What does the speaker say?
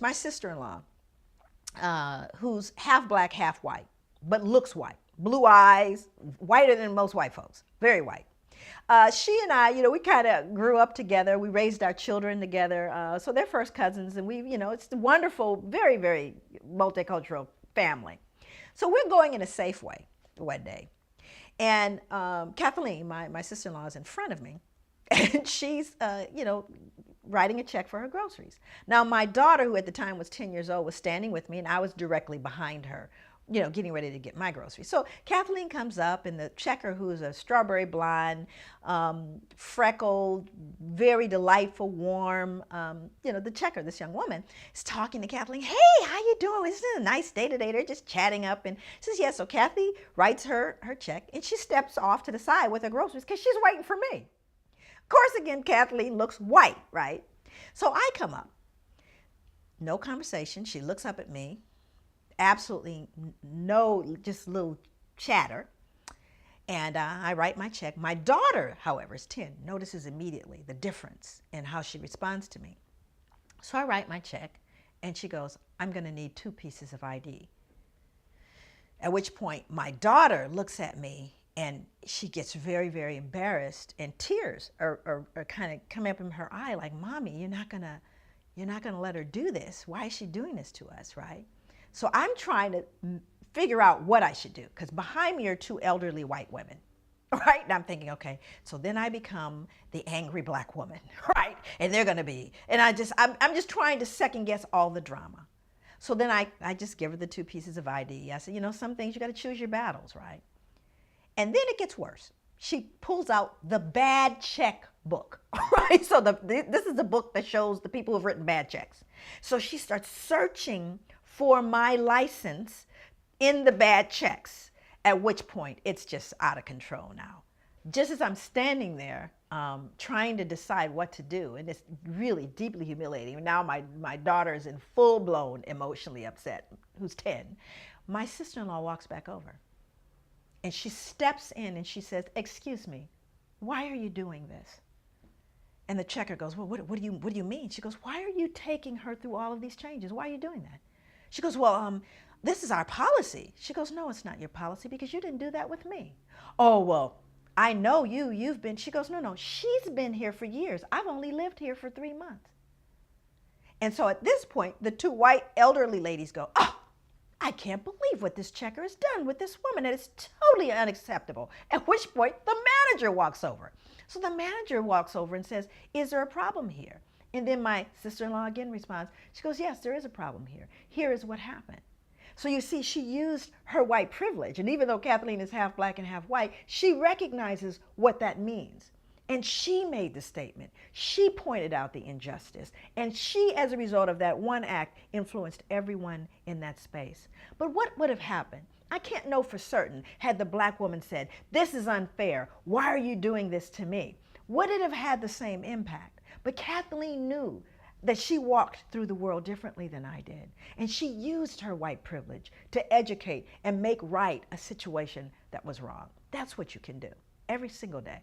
my sister-in-law, who's half black, half white, but looks white. Blue eyes, whiter than most white folks, very white. She and I, we kind of grew up together. We raised our children together. So they're first cousins, and it's a wonderful, very, very multicultural family. So we're going in a Safeway one day. And Kathleen, my sister-in-law, is in front of me, and she's, writing a check for her groceries. Now, my daughter, who at the time was 10 years old, was standing with me, and I was directly behind her, getting ready to get my groceries. So Kathleen comes up, and the checker, who is a strawberry blonde, freckled, very delightful, warm, the checker, this young woman, is talking to Kathleen. Hey, how you doing? Isn't it a nice day today? They're just chatting up, and says, yeah. So Kathy writes her check, and she steps off to the side with her groceries because she's waiting for me. Of course, again, Kathleen looks white, right? So I come up. No conversation. She looks up at me. Absolutely no, just a little chatter. And I write my check. My daughter, however, is 10, notices immediately the difference in how she responds to me. So I write my check, and she goes, I'm going to need 2 pieces of ID. At which point, my daughter looks at me, and she gets very, very embarrassed, and tears are kind of coming up in her eye, like, Mommy, you're not gonna let her do this. Why is she doing this to us, right? So I'm trying to figure out what I should do, because behind me are 2 elderly white women, right? And I'm thinking, okay, so then I become the angry black woman, right? And they're gonna be, and I'm just trying to second guess all the drama. So then I just give her the 2 pieces of ID. I said, some things you gotta choose your battles, right? And then it gets worse. She pulls out the bad check book, right? So this is the book that shows the people who have written bad checks. So she starts searching for my license in the bad checks, at which point it's just out of control now. Just as I'm standing there trying to decide what to do, and it's really deeply humiliating. Now my daughter is in full-blown emotionally upset, who's 10. My sister-in-law walks back over. And she steps in and she says, excuse me, why are you doing this? And the checker goes, well, what do you mean? She goes, why are you taking her through all of these changes? Why are you doing that? She goes, well, this is our policy. She goes, no, it's not your policy because you didn't do that with me. Oh, well, I know you've been. She goes, no, she's been here for years. I've only lived here for 3 months. And so at this point, the 2 white elderly ladies go, oh, I can't believe what this checker has done with this woman. And it's totally unacceptable. At which point the manager walks over. So the manager walks over and says, is there a problem here? And then my sister-in-law again responds. She goes, yes, there is a problem here. Here is what happened. So you see, she used her white privilege. And even though Kathleen is half black and half white, she recognizes what that means. And she made the statement. She pointed out the injustice. And she, as a result of that one act, influenced everyone in that space. But what would have happened? I can't know for certain had the black woman said, this is unfair. Why are you doing this to me? Would it have had the same impact? But Kathleen knew that she walked through the world differently than I did. And she used her white privilege to educate and make right a situation that was wrong. That's what you can do every single day.